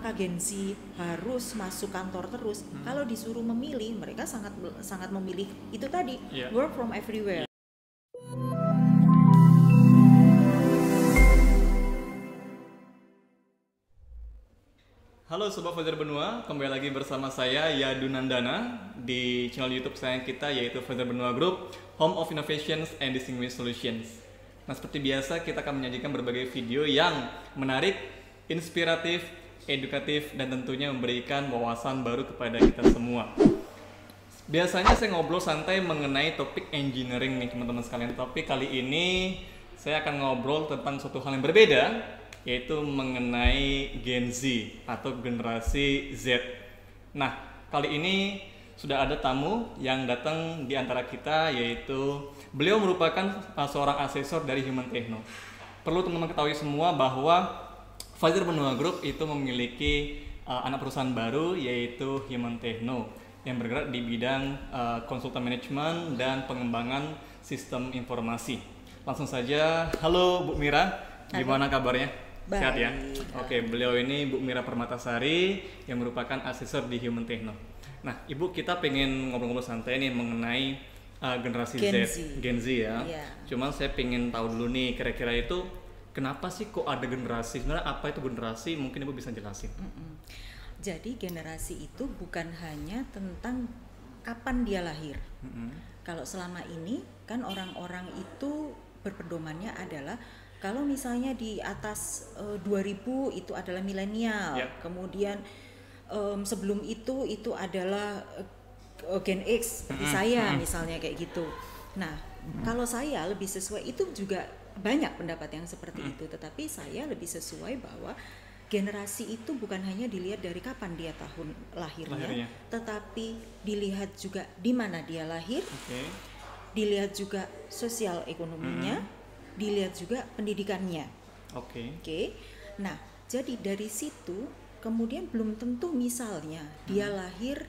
apakah Gen Z harus masuk kantor terus? Kalau disuruh memilih, mereka sangat memilih itu tadi, work from everywhere. Halo Sobat Fajar Benua, kembali lagi bersama saya Yadu Nandana di channel YouTube saya kita yaitu Fajar Benua Group, Home of Innovations and Distinguished Solutions. Nah, seperti biasa kita akan menyajikan berbagai video yang menarik, inspiratif, edukatif, dan tentunya memberikan wawasan baru kepada kita semua. Biasanya saya ngobrol santai mengenai topik engineering nih teman-teman sekalian, tapi kali ini saya akan ngobrol tentang suatu hal yang berbeda, yaitu mengenai Gen Z atau generasi Z. Nah, kali ini sudah ada tamu yang datang di antara kita, yaitu beliau merupakan seorang asesor dari Human Techno. Perlu teman-teman ketahui semua bahwa Fajar Benua Group itu memiliki anak perusahaan baru, yaitu Human Techno, yang bergerak di bidang konsultan manajemen dan pengembangan sistem informasi. Langsung saja, halo Bu Mira, gimana kabarnya? Baik. Sehat ya? Oke, beliau ini Bu Mira Permatasari yang merupakan asesor di Human Techno. Nah, Ibu, kita pengen ngobrol-ngobrol santai nih mengenai generasi Gen Z ya. Yeah. Cuman saya pengen tahu dulu nih, kira-kira itu kenapa sih kok ada generasi? Sebenarnya apa itu generasi? Mungkin Ibu bisa jelasin. Jadi generasi itu bukan hanya tentang kapan dia lahir. Kalau selama ini kan orang-orang itu berpedomannya adalah kalau misalnya di atas 2000 itu adalah milenial, kemudian sebelum itu adalah Gen X seperti saya misalnya kayak gitu. Nah, kalau saya lebih sesuai, itu juga banyak pendapat yang seperti itu, tetapi saya lebih sesuai bahwa generasi itu bukan hanya dilihat dari kapan dia tahun lahirnya. Tetapi dilihat juga di mana dia lahir, dilihat juga sosial ekonominya, dilihat juga pendidikannya. Oke. Nah, jadi dari situ kemudian belum tentu misalnya dia lahir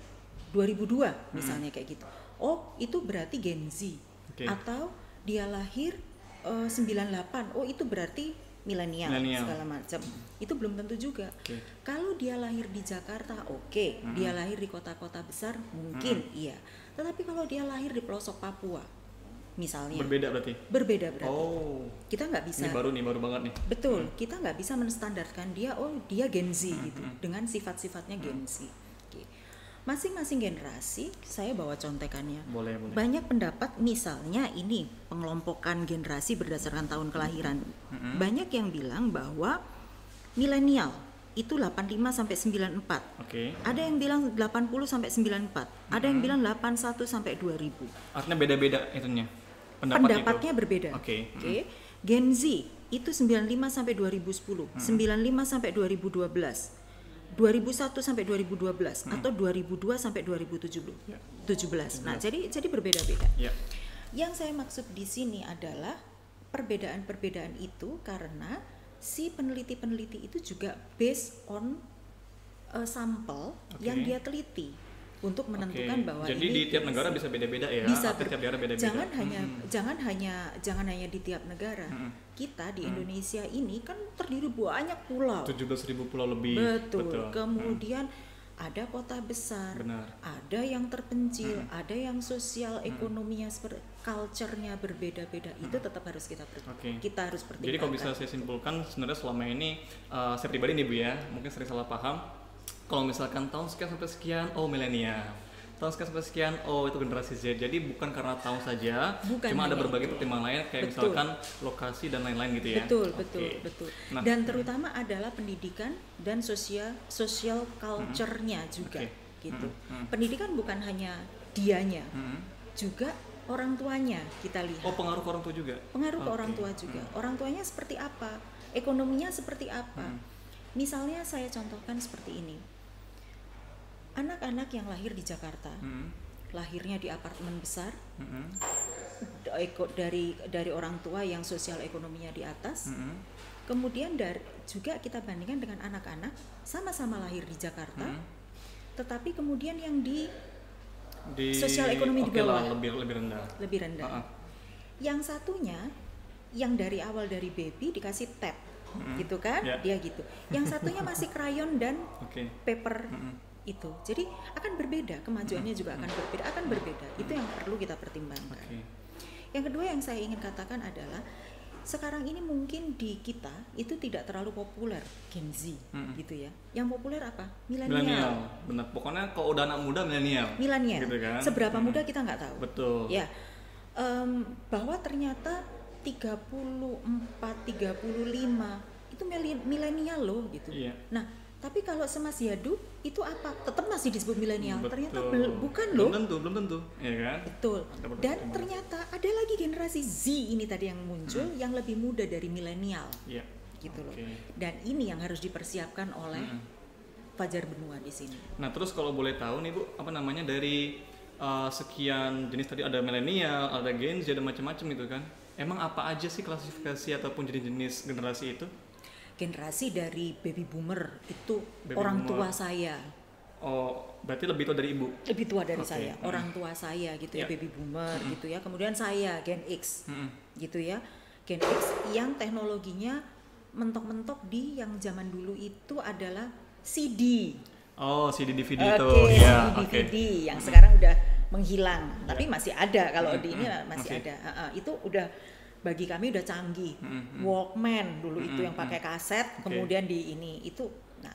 2002 misalnya kayak gitu. Oh, itu berarti Gen Z. Atau dia lahir 98. Oh, itu berarti milenial segala macam. Itu belum tentu juga. Kalau dia lahir di Jakarta, dia lahir di kota-kota besar mungkin iya. Tetapi kalau dia lahir di pelosok Papua misalnya, berbeda berarti. Oh, kita nggak bisa. Ini baru banget nih. Betul, kita nggak bisa menstandarkan dia. Oh, dia Gen Z gitu dengan sifat-sifatnya Gen Z. Masing-masing generasi, saya bawa contekannya. Boleh. Banyak pendapat, misalnya ini pengelompokan generasi berdasarkan tahun kelahiran. Banyak yang bilang bahwa milenial itu 85 sampai 94. Ada yang bilang 80 sampai 94. Ada yang bilang 81 sampai 2000. Artinya beda-beda itunya. Pendapatnya berbeda. Gen Z itu 95 sampai 2010, 95 sampai 2012, 2001 sampai 2012, atau 2002 sampai 2017. Nah, jadi berbeda-beda. Yang saya maksud di sini adalah perbedaan-perbedaan itu karena si peneliti-peneliti itu juga based on sampel yang dia teliti untuk menentukan bahwa jadi ini di tiap negara bisa beda-beda ya. Tiap negara beda-beda. Jangan hanya di tiap negara. Kita di Indonesia ini kan terdiri banyak pulau. 17.000 pulau lebih. Betul. Kemudian ada kota besar, ada yang terpencil, ada yang sosial ekonominya seperti culture-nya berbeda-beda. Itu tetap harus kita harus pertimbangkan. Jadi kalau bisa saya simpulkan, sebenarnya selama ini saya pribadi nih Bu ya, mungkin sering salah paham. Kalau misalkan tahun sekian sampai sekian, oh milenial. Tahun sekian sampai sekian, oh itu generasi Z. Jadi bukan karena tahun saja, cuma ada berbagai pertimbangan lain kayak misalkan lokasi dan lain-lain gitu ya. Betul. Nah, dan terutama adalah pendidikan dan social culture-nya juga gitu. Pendidikan bukan hanya dianya, juga orang tuanya kita lihat. Oh, pengaruh ke orang tua juga? Pengaruh ke orang tua juga. Orang tuanya seperti apa? Ekonominya seperti apa? Misalnya saya contohkan seperti ini. Anak-anak yang lahir di Jakarta, lahirnya di apartemen besar, dari orang tua yang sosial ekonominya di atas. Kemudian juga kita bandingkan dengan anak-anak sama-sama lahir di Jakarta, tetapi kemudian yang di sosial ekonomi di bawah lebih rendah. Yang satunya yang dari awal dari baby dikasih tab gitu kan, dia gitu. Yang satunya masih krayon dan paper itu. Jadi akan berbeda, kemajuannya juga akan berbeda. Itu yang perlu kita pertimbangkan. Yang kedua yang saya ingin katakan adalah sekarang ini mungkin di kita itu tidak terlalu populer Gen Z gitu ya. Yang populer apa? Milenial. Benar. Pokoknya kalau udah anak muda milenial. Gitu kan? Seberapa muda kita nggak tahu. Betul. Ya. Bahwa ternyata 34, 35 itu milenial loh gitu. Iya. Nah, tapi kalau Mas Yadu itu apa? Tetap masih disebut milenial. Ternyata bukan loh. Belum tentu, ya kan? Betul. Dan ternyata ada lagi generasi Z ini tadi yang muncul yang lebih muda dari milenial. Iya. Gitu loh. Dan ini yang harus dipersiapkan oleh Fajar Benua di sini. Nah, terus kalau boleh tahu nih Bu, apa namanya dari sekian jenis tadi ada milenial, ada Gen Z, ada macam-macam itu kan? Emang apa aja sih klasifikasi ataupun jenis-jenis generasi itu? Generasi dari baby boomer itu orang tua saya. Oh, berarti lebih tua dari ibu? Lebih tua dari saya, orang tua saya gitu ya, baby boomer gitu ya. Kemudian saya Gen X gitu ya. Gen X yang teknologinya mentok-mentok di yang zaman dulu itu adalah CD. Oh, CD DVD itu. Ya, CD DVD yang sekarang udah menghilang, tapi masih ada kalau di ini masih ada. Itu udah bagi kami udah canggih. Walkman dulu itu yang pakai kaset, kemudian di ini itu. Nah,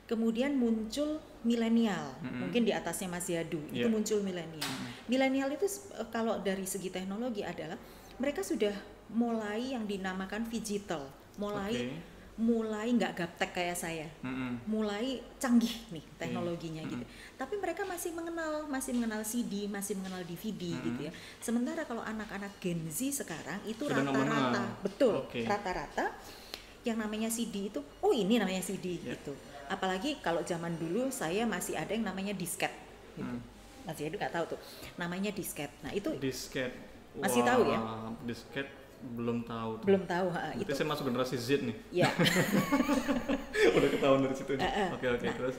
kemudian muncul milenial. Mungkin di atasnya Mas Yadu itu muncul milenial. Milenial itu kalau dari segi teknologi adalah mereka sudah mulai yang dinamakan digital, mulai nggak gaptek kayak saya, mulai canggih nih teknologinya gitu. Tapi mereka masih mengenal CD, masih mengenal DVD gitu ya. Sementara kalau anak-anak Gen Z sekarang itu rata-rata, rata-rata yang namanya CD itu, ini namanya CD gitu. Apalagi kalau zaman dulu saya masih ada yang namanya disket gitu. Masih ada nggak tahu tuh, namanya disket. Nah itu disket. Masih tahu ya? Disket belum tahu. Itu saya masuk generasi Z nih. Ya. Udah ketahuan dari situ. Oke, nah, terus.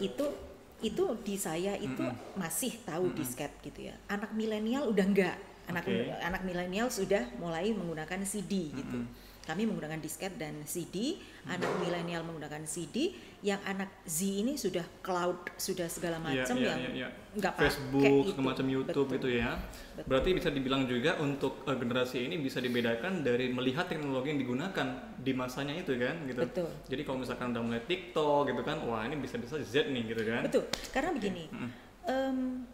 Itu di saya itu masih tahu disket gitu ya. Anak milenial udah enggak. Anak milenial sudah mulai menggunakan CD gitu. Kami menggunakan disket dan CD, anak milenial menggunakan CD, yang anak Z ini sudah cloud, sudah segala macam nggak pakai Facebook, semacam YouTube gitu ya. Berarti bisa dibilang juga untuk generasi ini bisa dibedakan dari melihat teknologi yang digunakan di masanya itu kan, gitu. Betul. Jadi kalau misalkan udah mulai TikTok gitu kan, wah ini bisa-bisa Z nih gitu kan. Betul. Karena begini.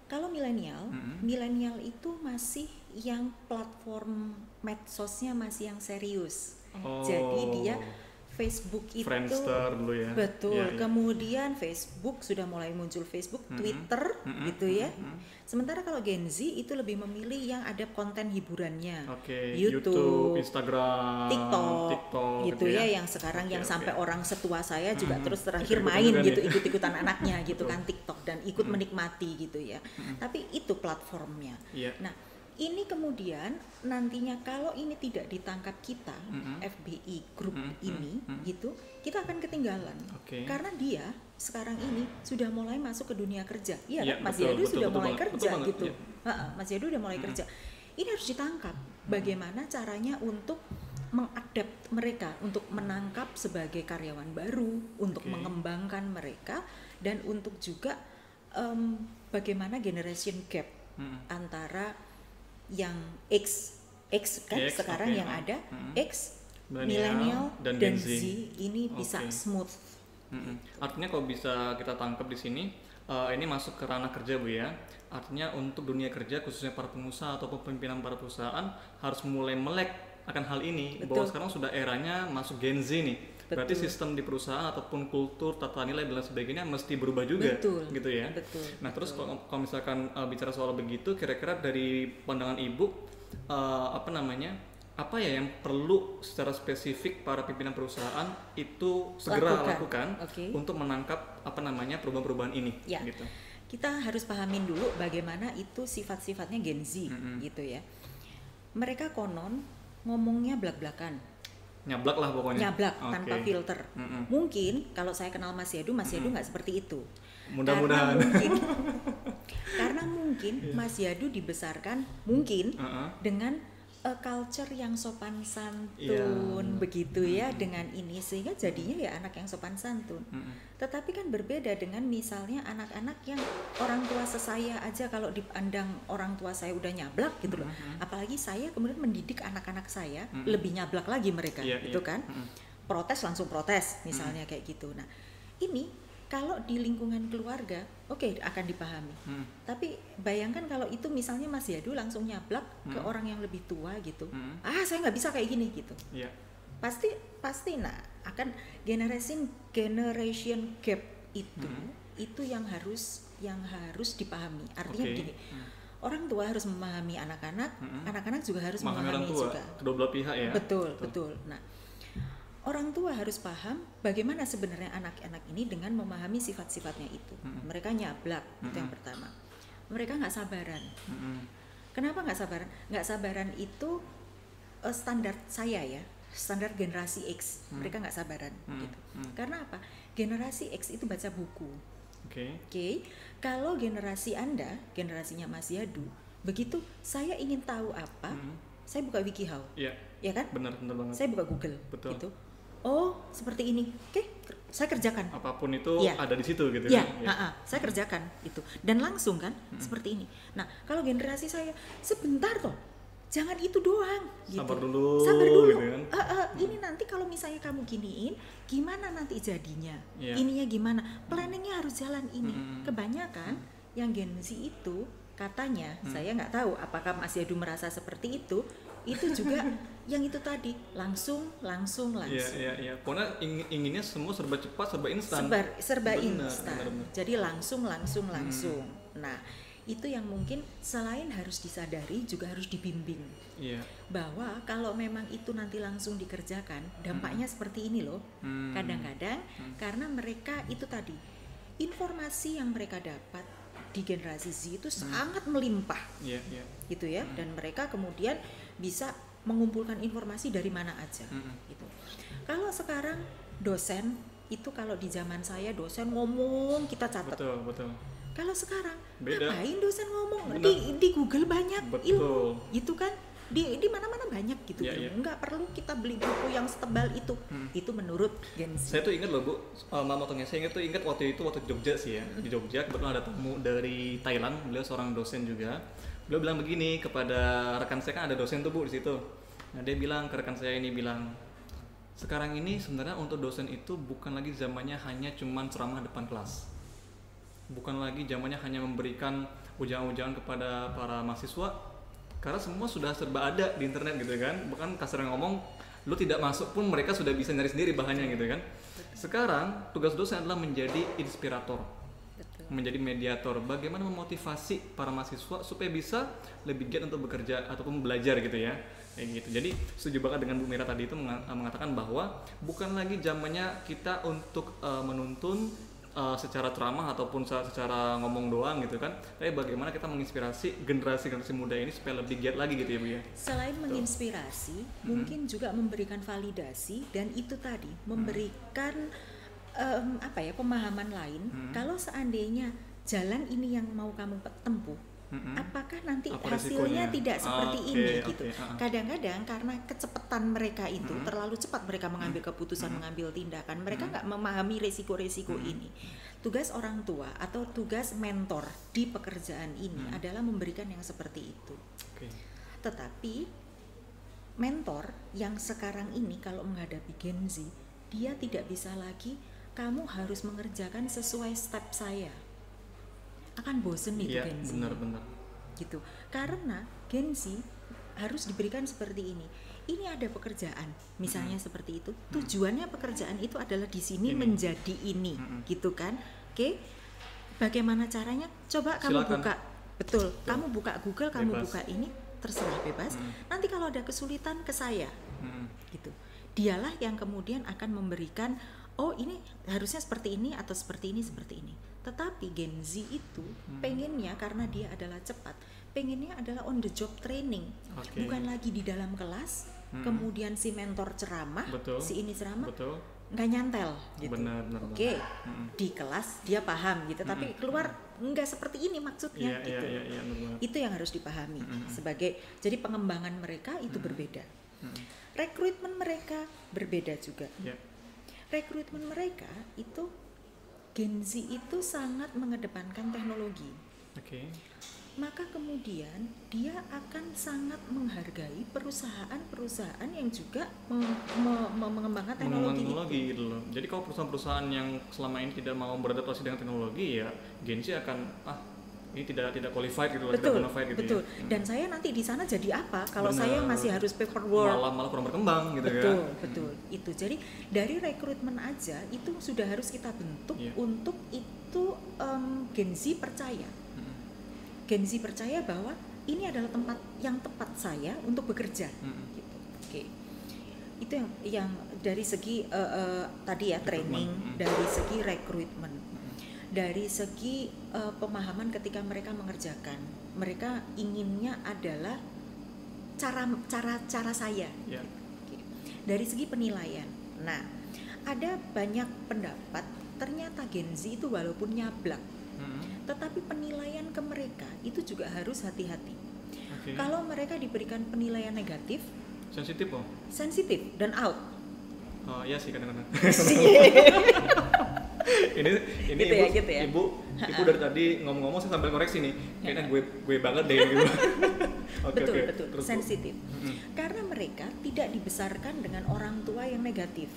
Kalau milenial itu masih yang platform medsosnya masih yang serius. Jadi dia Facebook itu Friendster dulu ya. Betul. Kemudian Facebook sudah mulai muncul Facebook, Twitter gitu ya. Sementara kalau Gen Z itu lebih memilih yang ada konten hiburannya. YouTube, Instagram, TikTok gitu ya, yang sekarang yang sampai orang setua saya juga terus terakhir main gitu, ikut-ikutan anaknya gitu kan TikTok dan ikut menikmati gitu ya. Tapi itu platformnya. Nah, ini kemudian nantinya kalau ini tidak ditangkap kita, FBI Group ini gitu, kita akan ketinggalan. Karena dia sekarang ini sudah mulai masuk ke dunia kerja. Iya, Mas Yadu sudah mulai kerja gitu. Mas Yadu udah mulai kerja. Ini harus ditangkap. Bagaimana caranya untuk mengadapt mereka, untuk menangkap sebagai karyawan baru, untuk mengembangkan mereka, dan untuk juga bagaimana generation gap antara yang X kan sekarang yang ada X, milenial dan Gen Z ini bisa smooth. Artinya kalau bisa kita tangkap di sini, ini masuk ke ranah kerja Bu ya. Artinya untuk dunia kerja khususnya para pengusaha ataupun pimpinan para perusahaan harus mulai melek akan hal ini. Bahwa sekarang sudah eranya masuk Gen Z nih. Berarti sistem di perusahaan ataupun kultur, tata nilai dan sebagainya mesti berubah juga, gitu ya. Nah terus kalau misalkan bicara soal begitu, kira-kira dari pandangan Ibu, apa ya yang perlu secara spesifik para pimpinan perusahaan itu segera lakukan untuk menangkap perubahan-perubahan ini? Gitu. Kita harus pahamin dulu bagaimana itu sifat-sifatnya Gen Z, gitu ya. Mereka konon ngomongnya blak-blakan. Nyablak lah pokoknya. Nyablak tanpa filter. Mungkin kalau saya kenal Mas Yadu nggak seperti itu. Mudah-mudahan. Karena mungkin Mas Yadu dibesarkan dengan culture yang sopan santun begitu ya dengan ini, sehingga jadinya ya anak yang sopan santun. Tetapi kan berbeda dengan misalnya anak-anak yang orang tua saya aja kalau dipandang orang tua saya udah nyablak gitu loh. Apalagi saya kemudian mendidik anak-anak saya lebih nyablak lagi mereka gitu kan. Protes langsung protes misalnya kayak gitu. Nah, ini kalau di lingkungan keluarga, oke, akan dipahami. Tapi bayangkan kalau itu misalnya Mas Yadu langsung nyablak ke orang yang lebih tua gitu. Saya nggak bisa kayak gini gitu. Pasti nah akan generation gap itu yang harus dipahami. Artinya begini, orang tua harus memahami anak-anak, anak-anak juga harus memahami juga. Kedua belah pihak ya. Betul. Nah, orang tua harus paham bagaimana sebenarnya anak-anak ini dengan memahami sifat-sifatnya itu. Mereka nyablak, itu yang pertama. Mereka nggak sabaran. Kenapa nggak sabaran? Nggak sabaran itu standar saya ya, standar generasi X. Mereka nggak sabaran gitu. Karena apa? Generasi X itu baca buku. Oke. Kalau generasi Anda, generasinya Mas Yadu, begitu saya ingin tahu apa, saya buka WikiHow. Ya kan? Benar banget. Saya buka Google. Betul. Gitu. Oh, seperti ini. Oke, saya kerjakan. Apapun itu ada di situ gitu kan? Saya Hmm. kerjakan itu. Dan langsung kan seperti ini. Nah, kalau generasi saya sebentar toh. Jangan itu doang gitu. Sabar dulu gitu kan. Ini nanti kalau misalnya kamu giniin, gimana nanti jadinya? Yeah. Ininya gimana? Planningnya harus jalan ini. Kebanyakan yang Gen Z itu katanya, saya nggak tahu apakah Mas Yadu merasa seperti itu juga yang itu tadi langsung. Iya. Pokoknya inginnya semua serba cepat, serba instan. Serba instan. Jadi langsung. Nah, itu yang mungkin selain harus disadari juga harus dibimbing. Bahwa kalau memang itu nanti langsung dikerjakan, dampaknya seperti ini loh. Kadang-kadang karena mereka itu tadi informasi yang mereka dapat di generasi Z itu sangat melimpah. Gitu ya. Dan mereka kemudian bisa mengumpulkan informasi dari mana aja gitu. Kalau sekarang dosen itu, kalau di zaman saya dosen ngomong kita catat. Betul. Kalau sekarang beda. Ngapain dosen ngomong? Di Google banyak ilmu gitu kan. Di mana-mana banyak gitu. Enggak perlu kita beli buku yang setebal itu. Itu menurut Gen Z. Saya tuh ingat loh Bu, motongnya saya ingat waktu itu waktu Jogja sih ya. Di Jogja kebetulan ada tamu dari Thailand, beliau seorang dosen juga. Beliau bilang begini kepada rekan saya, kan ada dosen tuh Bu di situ. Nah, dia bilang ke rekan saya ini, sekarang ini sebenarnya untuk dosen itu bukan lagi zamannya hanya cuman ceramah depan kelas. Bukan lagi zamannya hanya memberikan ujangan-ujangan kepada para mahasiswa, karena semua sudah serba ada di internet gitu kan. Bahkan kasar ngomong, lu tidak masuk pun mereka sudah bisa nyari sendiri bahannya gitu kan. Sekarang tugas dosen adalah menjadi inspirator. Menjadi mediator, bagaimana memotivasi para mahasiswa supaya bisa lebih giat untuk bekerja ataupun belajar gitu ya, kayak gitu. Jadi setuju banget dengan Bu Mira tadi itu mengatakan bahwa bukan lagi zamannya kita untuk menuntun secara ceramah ataupun secara ngomong doang gitu kan, tapi bagaimana kita menginspirasi generasi muda ini supaya lebih giat lagi gitu ya Bu ya. Selain menginspirasi, mungkin juga memberikan validasi, dan itu tadi memberikan pemahaman lain. Kalau seandainya jalan ini yang mau kamu tempuh, apakah nanti hasilnya tidak seperti ini gitu. Kadang-kadang karena kecepatan mereka itu terlalu cepat, mereka mengambil keputusan, mengambil tindakan, mereka nggak memahami resiko-resiko ini. Tugas orang tua atau tugas mentor di pekerjaan ini adalah memberikan yang seperti itu. Tetapi mentor yang sekarang ini kalau menghadapi Gen Z, dia tidak bisa lagi kamu harus mengerjakan sesuai step saya. Akan bosen itu Gen Z. Benar. Gitu. Karena Gen Z harus diberikan seperti ini. Ini ada pekerjaan, misalnya seperti itu. Tujuannya pekerjaan itu adalah di sini menjadi ini, gitu kan? Oke. Bagaimana caranya? Coba kamu buka. Betul. Kamu buka Google, kamu buka ini, terserah bebas. Nanti kalau ada kesulitan ke saya. Gitu. Dialah yang kemudian akan memberikan, oh ini harusnya seperti ini atau seperti ini. Tetapi Gen Z itu pengennya, karena dia adalah cepat, pengennya adalah on the job training. Bukan lagi di dalam kelas, kemudian si mentor ceramah, si ini ceramah. nggak nyantel gitu. Benar. Oke, di kelas dia paham gitu, tapi keluar nggak seperti ini maksudnya gitu. Itu yang harus dipahami sebagai, jadi pengembangan mereka itu berbeda. Rekrutmen mereka berbeda juga. Rekrutmen mereka itu Gen Z itu sangat mengedepankan teknologi. Maka kemudian dia akan sangat menghargai perusahaan-perusahaan yang juga mengembangkan teknologi gitu loh. Jadi kalau perusahaan-perusahaan yang selama ini tidak mau beradaptasi dengan teknologi, ya Gen Z akan ini tidak qualified gitu loh, tidak bonafide gitu. Betul. Ya. Dan saya nanti di sana jadi apa kalau saya masih harus paperwork? Malah kurang berkembang gitu. Betul. Itu. Jadi dari rekrutmen aja itu sudah harus kita bentuk untuk itu Gen Z percaya. Gen Z percaya bahwa ini adalah tempat yang tepat saya untuk bekerja. Gitu. Oke. Itu yang dari segi tadi ya training, dari segi rekrutmen. Dari segi pemahaman ketika mereka mengerjakan, mereka inginnya adalah cara saya. Dari segi penilaian, nah ada banyak pendapat ternyata Gen Z itu walaupun nyablak, tetapi penilaian ke mereka itu juga harus hati-hati. Kalau mereka diberikan penilaian negatif, sensitif dan out. Oh iya sih kadang-kadang. ini gitu ya. Ibu dari tadi ngomong-ngomong saya sambil koreksi nih, kayaknya gue banget deh gitu. Betul. Sensitif. Karena mereka tidak dibesarkan dengan orang tua yang negatif.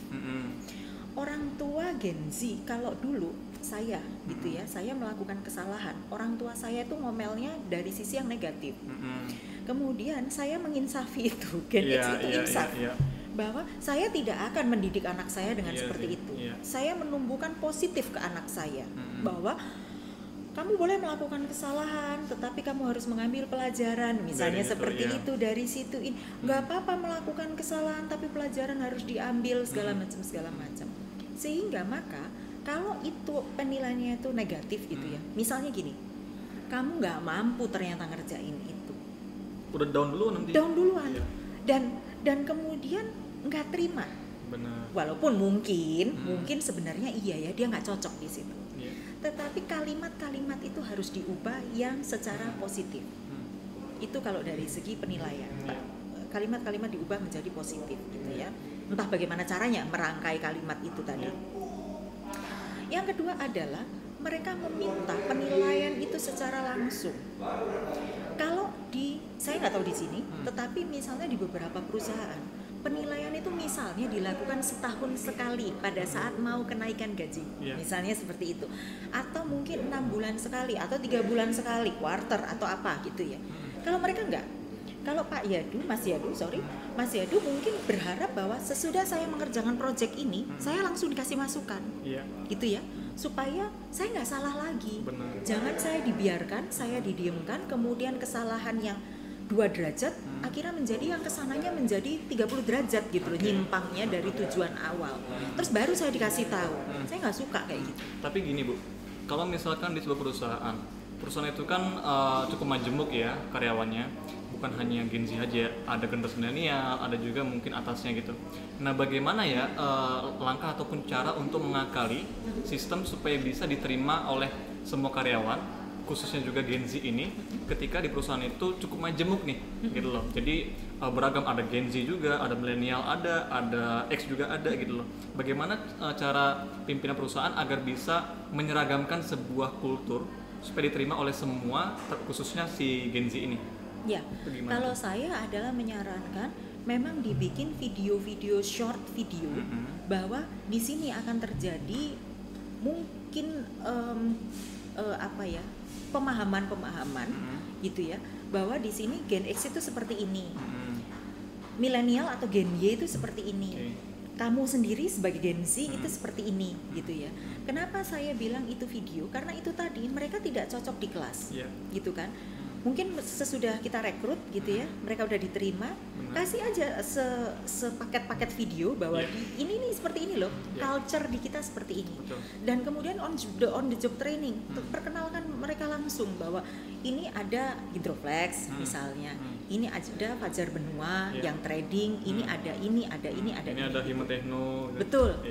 Orang tua Gen Z kalau dulu saya gitu ya, saya melakukan kesalahan, orang tua saya itu ngomelnya dari sisi yang negatif. Kemudian saya menginsafi itu, Gen X itu insaf. Bahwa saya tidak akan mendidik anak saya dengan seperti itu. Saya menumbuhkan positif ke anak saya, bahwa kamu boleh melakukan kesalahan, tetapi kamu harus mengambil pelajaran, misalnya seperti itu dari situ. Nggak apa-apa melakukan kesalahan, tapi pelajaran harus diambil segala macam. Sehingga maka kalau itu penilaiannya itu negatif gitu ya, misalnya gini, kamu nggak mampu ternyata ngerjain itu, udah down duluan, dan kemudian nggak terima. Benar. Walaupun mungkin sebenarnya iya ya dia nggak cocok di situ. Tetapi kalimat-kalimat itu harus diubah yang secara positif. Itu kalau dari segi penilaian. Kalimat-kalimat diubah menjadi positif gitu ya. Entah bagaimana caranya merangkai kalimat itu tadi. Yang kedua adalah mereka meminta penilaian itu secara langsung. Kalau saya nggak tahu di sini, tetapi misalnya di beberapa perusahaan penilaian itu misalnya dilakukan setahun sekali pada saat mau kenaikan gaji, misalnya seperti itu, atau mungkin 6 bulan sekali atau 3 bulan sekali, quarter atau apa gitu ya. Kalau mereka enggak, kalau Mas Yadu mungkin berharap bahwa sesudah saya mengerjakan proyek ini, saya langsung dikasih masukan, gitu ya, supaya saya nggak salah lagi. Benar. Jangan saya dibiarkan, saya didiamkan, kemudian kesalahan yang 2 derajat akhirnya menjadi yang kesananya menjadi 30 derajat gitu loh, nyimpangnya dari tujuan awal. Terus baru saya dikasih tahu. Saya nggak suka kayak gitu. Tapi gini Bu, kalau misalkan di sebuah perusahaan itu kan cukup majemuk ya karyawannya, bukan hanya Gen Z aja, ada generasi milenial, ada juga mungkin atasnya gitu. Nah bagaimana ya langkah ataupun cara untuk mengakali sistem supaya bisa diterima oleh semua karyawan, khususnya juga Gen Z ini, ketika di perusahaan itu cukup majemuk nih, gitu loh. Jadi beragam, ada Gen Z juga, ada milenial, ada X juga ada gitu loh. Bagaimana cara pimpinan perusahaan agar bisa menyeragamkan sebuah kultur supaya diterima oleh semua, khususnya si Gen Z ini? Ya, kalau saya adalah menyarankan memang dibikin video-video short video, bahwa di sini akan terjadi mungkin pemahaman gitu ya, bahwa di sini Gen X itu seperti ini, milenial atau Gen Y itu seperti ini, kamu sendiri sebagai Gen Z itu seperti ini gitu ya. Kenapa saya bilang itu video? Karena itu tadi mereka tidak cocok di kelas, gitu kan. mungkin sesudah kita rekrut gitu ya, mereka udah diterima, kasih aja sepaket-paket video bahwa ini nih seperti ini loh, culture di kita seperti ini. Betul. Dan kemudian on the job training, perkenalkan mereka langsung bahwa ini ada Hydroflex misalnya, ini ada Fajar Benua yang trading, ini ada ini ada Hima Techno. Betul.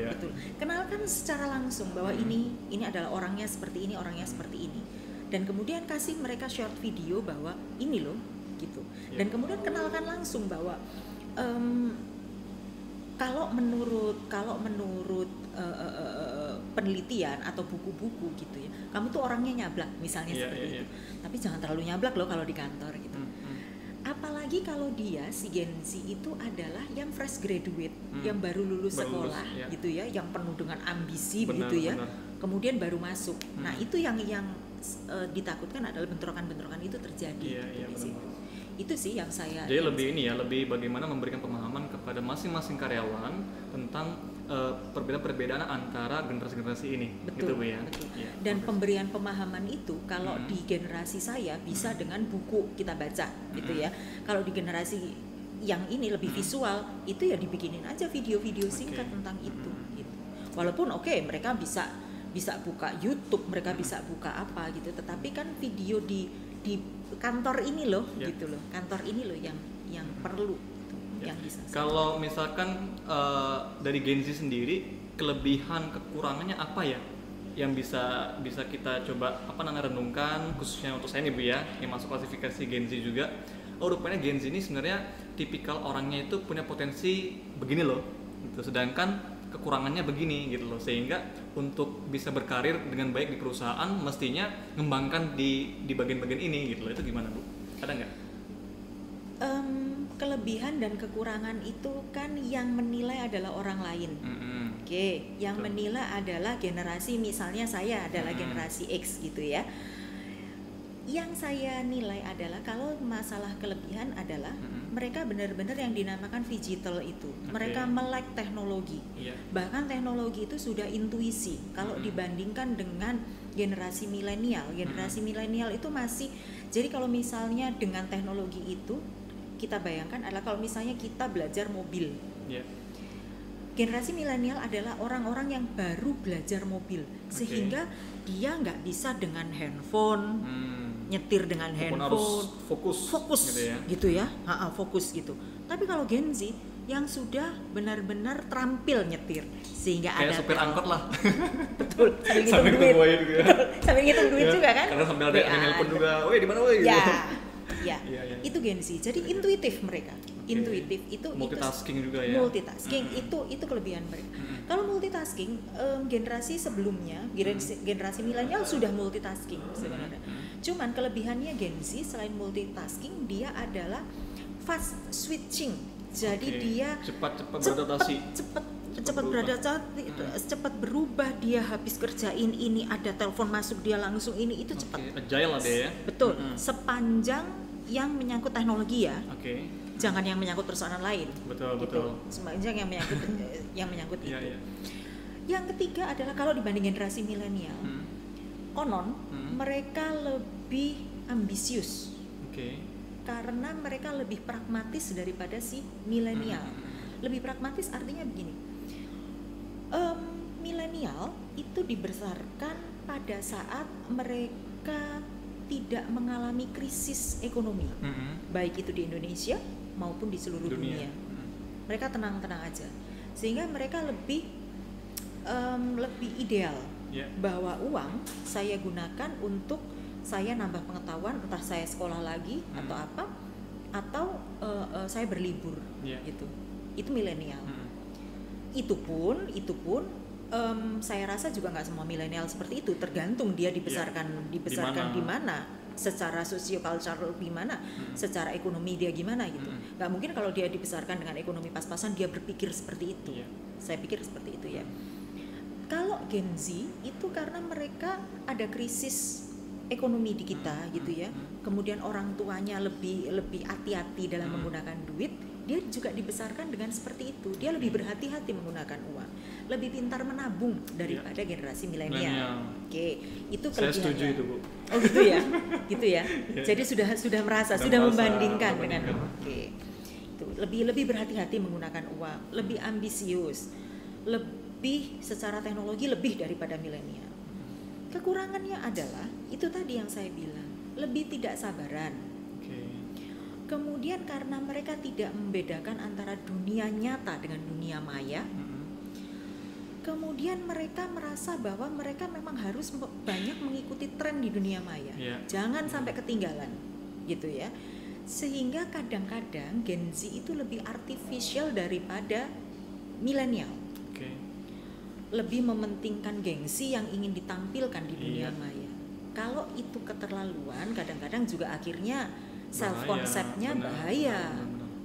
Kenalkan secara langsung bahwa ini adalah orangnya seperti ini, orangnya seperti ini. Dan kemudian kasih mereka short video bahwa ini loh gitu. Dan kemudian kenalkan langsung bahwa kalau menurut penelitian atau buku-buku gitu ya, kamu tuh orangnya nyablak misalnya seperti itu. Tapi jangan terlalu nyablak loh kalau di kantor gitu. Apalagi kalau dia si Gen Z itu adalah yang fresh graduate, yang baru lulus sekolah gitu ya, yang penuh dengan ambisi begitu ya. Kemudian baru masuk. Nah, itu yang ditakutkan adalah bentrokan-bentrokan itu terjadi di situ. Itu sih yang saya. Jadi lebih bagaimana memberikan pemahaman kepada masing-masing karyawan tentang perbedaan antara generasi-generasi ini. Betul, gitu Bu ya. Betul. Ya, dan pemberian pemahaman itu kalau di generasi saya bisa dengan buku kita baca gitu ya. Kalau di generasi yang ini lebih visual, itu ya dibikinin aja video-video singkat tentang itu gitu. Walaupun mereka bisa buka YouTube, mereka bisa buka apa gitu, tetapi kan video di kantor ini loh gitu loh. Kantor ini loh yang perlu gitu, yang bisa. Kalau misalkan dari Gen Z sendiri, kelebihan kekurangannya apa ya yang bisa kita coba renungkan, khususnya untuk saya nih Bu ya, yang masuk klasifikasi Gen Z juga. Rupanya Gen Z ini sebenarnya tipikal orangnya itu punya potensi begini loh gitu. Sedangkan kekurangannya begini gitu loh, sehingga untuk bisa berkarir dengan baik di perusahaan mestinya ngembangkan di bagian-bagian ini gitu loh. Itu gimana Bu? Ada nggak? Kelebihan dan kekurangan itu kan yang menilai adalah orang lain. Yang menilai adalah generasi, misalnya saya adalah generasi X gitu ya. Yang saya nilai adalah kalau masalah kelebihan adalah mereka benar-benar yang dinamakan digital itu. Mereka melek teknologi. Bahkan teknologi itu sudah intuisi. Kalau dibandingkan dengan generasi milenial, itu masih. Jadi kalau misalnya dengan teknologi itu kita bayangkan adalah kalau misalnya kita belajar mobil. Generasi milenial adalah orang-orang yang baru belajar mobil, sehingga dia nggak bisa dengan handphone. Nyetir dengan handphone, fokus gitu ya, fokus gitu. Tapi kalau Gen Z yang sudah benar-benar terampil nyetir, sehingga kayak ada sopir angkot lah. Betul, sambil ngitung duit juga. Sambil ngitung duit juga kan? Karena sambil ada nelpon juga, woi di mana woi? Ya. Itu Gen Z. Jadi intuitif mereka. Intuitif itu multitasking juga ya. Multitasking itu kelebihan mereka. Kalau multitasking, generasi sebelumnya, generasi milenial sudah multitasking sebenarnya. Cuman kelebihannya Gen Z selain multitasking, dia adalah fast switching. Jadi dia cepat beradaptasi. Cepat berubah. Dia habis kerjain ini, ada telepon masuk, dia langsung ini, itu cepat. Agile lah dia ya. Betul. Sepanjang yang menyangkut teknologi ya. Jangan yang menyangkut persoalan lain. Betul. Sepanjang yang menyangkut itu. Yang ketiga adalah kalau dibanding generasi milenial, konon mereka lebih ambisius. Karena mereka lebih pragmatis daripada si milenial. Lebih pragmatis artinya begini. Milenial itu dibesarkan pada saat mereka tidak mengalami krisis ekonomi, baik itu di Indonesia maupun di seluruh dunia. Mereka tenang-tenang aja, sehingga mereka lebih ideal bahwa uang saya gunakan untuk saya nambah pengetahuan, entah saya sekolah lagi atau apa, atau saya berlibur gitu. Itu milenial. Itu pun saya rasa juga nggak semua milenial seperti itu, tergantung dia dibesarkan di mana, secara socio-cultural gimana, secara ekonomi dia gimana gitu. Nggak mungkin kalau dia dibesarkan dengan ekonomi pas-pasan dia berpikir seperti itu. Saya pikir seperti itu ya. Kalau Gen Z itu karena mereka ada krisis ekonomi di kita gitu ya. Kemudian orang tuanya lebih hati-hati dalam menggunakan duit. Dia juga dibesarkan dengan seperti itu. Dia lebih berhati-hati menggunakan uang, lebih pintar menabung daripada generasi milenial. Itu saya kelebihannya. setuju itu, Bu. Oh gitu ya, gitu ya. Jadi sudah merasa, sudah membandingkan dengan oke. Itu lebih berhati-hati menggunakan uang, lebih ambisius, lebih secara teknologi lebih daripada milenial. Kekurangannya adalah itu tadi yang saya bilang, lebih tidak sabaran. Kemudian karena mereka tidak membedakan antara dunia nyata dengan dunia maya, kemudian mereka merasa bahwa mereka memang harus banyak mengikuti tren di dunia maya. Jangan sampai ketinggalan, gitu ya. Sehingga kadang-kadang Gen Z itu lebih artificial daripada milenial. Lebih mementingkan gengsi yang ingin ditampilkan di dunia maya. Kalau itu keterlaluan, kadang-kadang juga akhirnya self konsepnya bahaya.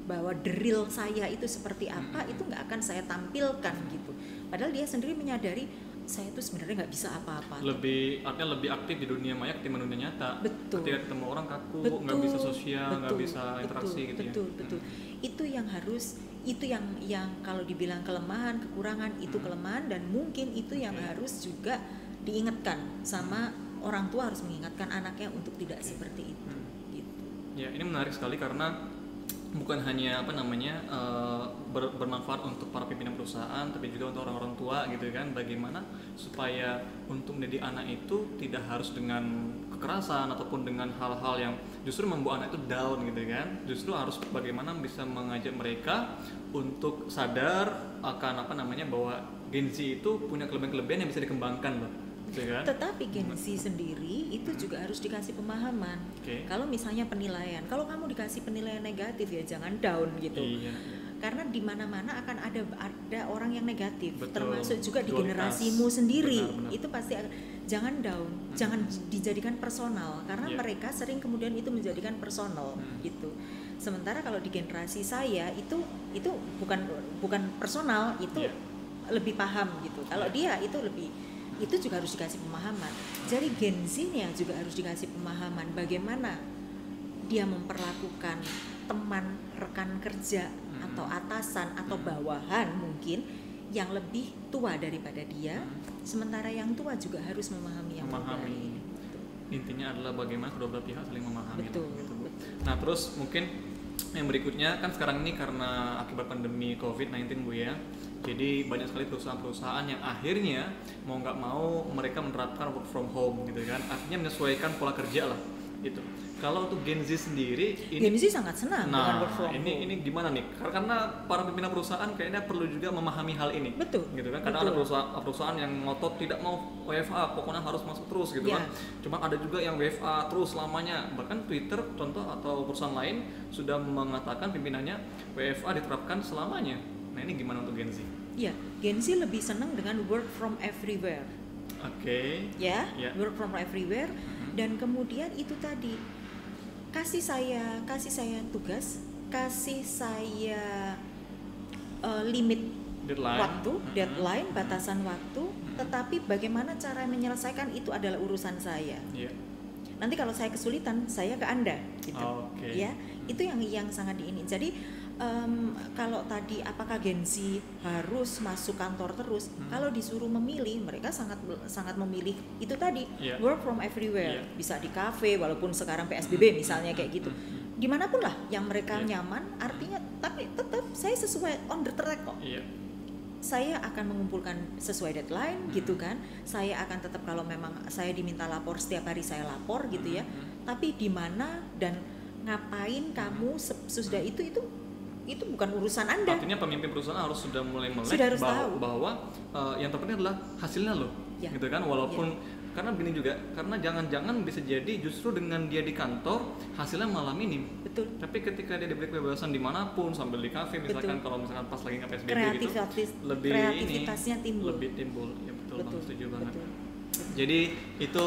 Bahwa the real saya itu seperti apa, itu nggak akan saya tampilkan gitu. Padahal dia sendiri menyadari saya itu sebenarnya nggak bisa apa-apa. Artinya lebih aktif di dunia maya ketimbang dunia nyata. Betul. Ketika ketemu orang kaku, nggak bisa sosial, nggak bisa interaksi gitu ya. Betul. Itu yang harus, itu yang kalau dibilang kelemahan, kekurangan itu kelemahan, dan mungkin itu yang harus juga diingatkan sama orang tua, harus mengingatkan anaknya untuk tidak seperti itu. Gitu. Ya, ini menarik sekali karena bukan hanya bermanfaat untuk para pimpinan perusahaan, tapi juga untuk orang-orang tua gitu kan. Bagaimana supaya untuk mendidik anak itu tidak harus dengan kekerasan ataupun dengan hal-hal yang justru membuat anak itu down gitu kan. Justru harus bagaimana bisa mengajak mereka untuk sadar akan bahwa Gen Z itu punya kelebihan-kelebihan yang bisa dikembangkan loh. Tetapi Gen Z sendiri itu juga harus dikasih pemahaman. Kalau misalnya penilaian, kalau kamu dikasih penilaian negatif ya jangan down gitu. Karena di mana-mana akan ada orang yang negatif. Betul. Termasuk juga di generasimu sendiri. Benar. Itu pasti jangan down, jangan dijadikan personal karena mereka sering kemudian itu menjadikan personal gitu. Sementara kalau di generasi saya itu bukan personal, itu lebih paham gitu. Kalau dia itu juga harus dikasih pemahaman. Jadi Gen Z-nya juga harus dikasih pemahaman bagaimana dia memperlakukan teman, rekan kerja atau atasan atau bawahan mungkin yang lebih tua daripada dia, sementara yang tua juga harus memahami yang muda ini. Intinya adalah bagaimana kedua belah pihak saling memahami. Betul. Nah, terus mungkin yang berikutnya kan sekarang ini karena akibat pandemi COVID-19 Bu ya. Jadi banyak sekali perusahaan-perusahaan yang akhirnya mau nggak mau mereka menerapkan work from home gitu kan, artinya menyesuaikan pola kerja lah gitu. Kalau untuk Gen Z sendiri, Gen Z sangat senang dengan work from home. Ini gimana nih? Karena para pimpinan perusahaan kayaknya perlu juga memahami hal ini. Betul. Gitu kan? Karena ada perusahaan yang ngotot tidak mau WFA, pokoknya harus masuk terus gitu kan. Cuma ada juga yang WFA terus selamanya. Bahkan Twitter contoh atau perusahaan lain sudah mengatakan pimpinannya WFA diterapkan selamanya. Nah, ini gimana untuk Gen Z? Iya, Gen Z lebih senang dengan work from everywhere. Work from everywhere. Dan kemudian itu tadi kasih saya tugas, kasih saya limit waktu, deadline, batasan waktu. Tetapi bagaimana cara menyelesaikan itu adalah urusan saya. Nanti kalau saya kesulitan, saya ke Anda, gitu. Ya, itu yang sangat diini. Jadi kalau tadi apakah Gen Z harus masuk kantor terus? Kalau disuruh memilih, mereka sangat memilih itu tadi, work from everywhere. Bisa di kafe, walaupun sekarang PSBB misalnya kayak gitu. Dimanapun lah yang mereka nyaman, artinya tapi tetap saya sesuai on the track kok. Saya akan mengumpulkan sesuai deadline gitu kan. Saya akan tetap, kalau memang saya diminta lapor setiap hari saya lapor gitu ya. Tapi di mana dan ngapain kamu sesudah itu bukan urusan Anda. Artinya pemimpin perusahaan harus sudah mulai melek bahwa yang terpenting adalah hasilnya loh, gitu kan. Walaupun karena begini juga, karena jangan-jangan bisa jadi justru dengan dia di kantor hasilnya malah minim. Betul. Tapi ketika dia diberi kebebasan dimanapun, sambil di kafe misalkan, kalau misalkan pas lagi nge PSBB gitu, kreativitasnya lebih timbul. Ya betul. Setuju banget. Betul. Jadi itu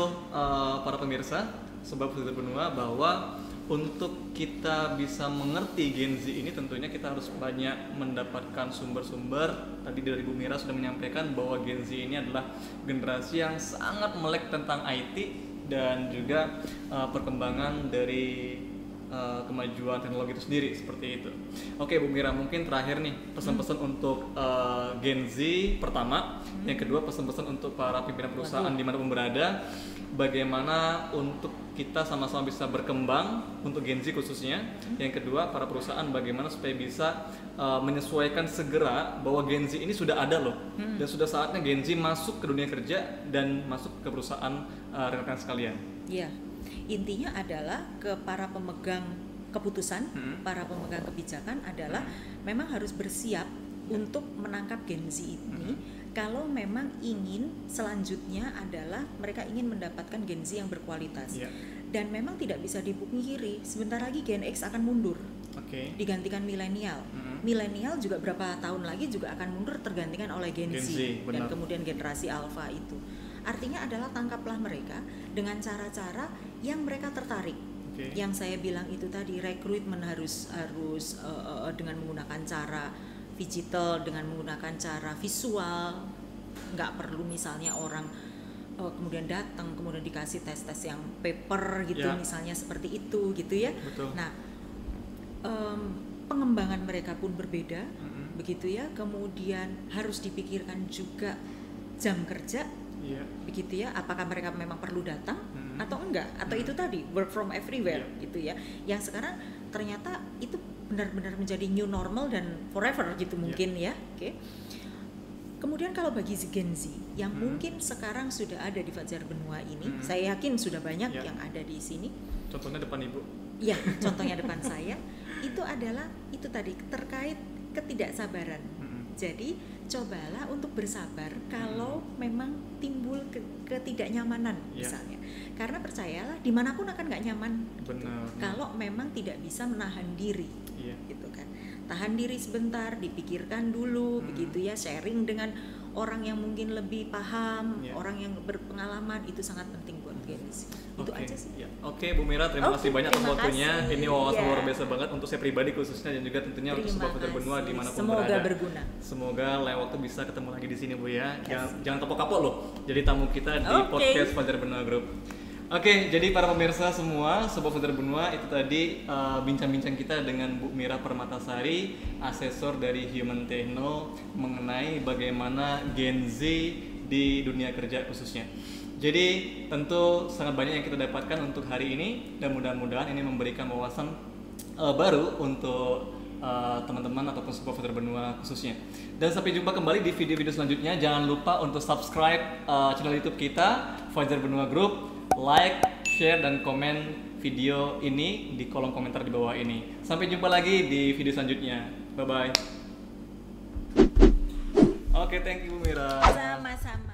para pemirsa Sobat Fajar Benua, bahwa untuk kita bisa mengerti Gen Z ini tentunya kita harus banyak mendapatkan sumber-sumber. Tadi dari Bu Mira sudah menyampaikan bahwa Gen Z ini adalah generasi yang sangat melek tentang IT dan juga perkembangan dari kemajuan teknologi itu sendiri, seperti itu. Oke Bu Mira, mungkin terakhir nih pesan-pesan untuk Gen Z pertama, yang kedua pesan-pesan untuk para pimpinan perusahaan dimanapun berada. bagaimana untuk kita sama-sama bisa berkembang untuk Gen Z khususnya. Yang kedua, para perusahaan bagaimana supaya bisa menyesuaikan segera bahwa Gen Z ini sudah ada loh, dan sudah saatnya Gen Z masuk ke dunia kerja dan masuk ke perusahaan rekan-rekan sekalian. Iya, intinya adalah ke para pemegang keputusan, para pemegang kebijakan adalah memang harus bersiap untuk menangkap Gen Z ini. Kalau memang ingin selanjutnya adalah mereka ingin mendapatkan Gen Z yang berkualitas. Dan memang tidak bisa dipungkiri, sebentar lagi Gen X akan mundur, digantikan milenial. Milenial juga berapa tahun lagi juga akan mundur, tergantikan oleh Gen Z dan kemudian generasi Alpha itu. Artinya adalah tangkaplah mereka dengan cara-cara yang mereka tertarik. Yang saya bilang itu tadi, rekrutmen harus dengan menggunakan cara digital, dengan menggunakan cara visual. Nggak perlu misalnya orang kemudian datang kemudian dikasih tes yang paper gitu, misalnya seperti itu gitu ya. Nah, pengembangan mereka pun berbeda, begitu ya. Kemudian harus dipikirkan juga jam kerja, begitu ya. Apakah mereka memang perlu datang atau enggak, atau itu tadi work from everywhere gitu ya. Yang sekarang ternyata itu benar-benar menjadi new normal dan forever gitu mungkin ya. Kemudian kalau bagi Gen Z yang mungkin sekarang sudah ada di Fajar Benua ini, saya yakin sudah banyak yang ada di sini. Contohnya depan Ibu. Iya, contohnya depan saya. Itu adalah itu tadi terkait ketidaksabaran. Jadi cobalah untuk bersabar kalau memang timbul ketidaknyamanan misalnya. Karena percayalah dimanapun akan nggak nyaman. Kalau memang tidak bisa menahan diri, gitu kan. Tahan diri sebentar, dipikirkan dulu, begitu ya. Sharing dengan orang yang mungkin lebih paham, orang yang berpengalaman, itu sangat penting buat Gen Z. Itu aja sih. Oke, Bu Mira, terima kasih banyak atas waktunya. Ini wawasan luar biasa banget untuk saya pribadi khususnya, dan juga tentunya untuk Sobat Fajar Benua dimanapun semoga berada. berguna. Semoga lain waktu bisa ketemu lagi di sini, Bu ya. Jangan kapok-kapok loh. Jadi tamu kita di podcast Fajar Benua Group. Oke, jadi para pemirsa semua, Sobat Fajar Benua, itu tadi bincang-bincang kita dengan Bu Mira Permatasari, asesor dari Human Techno, mengenai bagaimana Gen Z di dunia kerja khususnya. Jadi tentu sangat banyak yang kita dapatkan untuk hari ini, dan mudah-mudahan ini memberikan wawasan baru untuk teman-teman ataupun Sobat Fajar Benua khususnya. Dan sampai jumpa kembali di video-video selanjutnya. Jangan lupa untuk subscribe channel YouTube kita Fajar Benua Group, like, share, dan komen video ini di kolom komentar di bawah ini. Sampai jumpa lagi di video selanjutnya. Bye bye. Oke, thank you Bu Mira. Sama-sama.